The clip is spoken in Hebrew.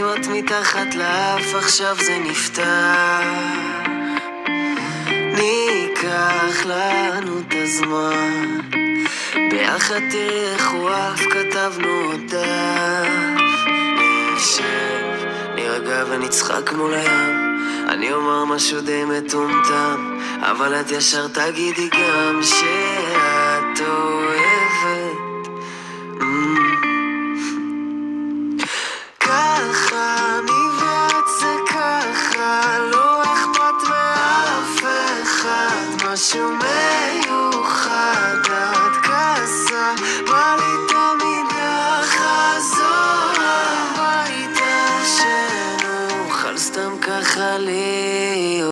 טעימות מתחת לאף, עכשיו זה נפתח. ניקח לנו את הזמן, ביחד תראה איך הוא אף, כתבנו עוד דף. נשב, נרגע ונצחק מול הים, אני אומר משהו די מטומטם, אבל את ישר תגידי גם שאת אוהבת. ככה נבעט זה ככה, לא אכפת מאף אחד, משהו מיוחד, את כסה, בא לי תמיד לחזור הביתה, שנוכל סתם ככה להיות.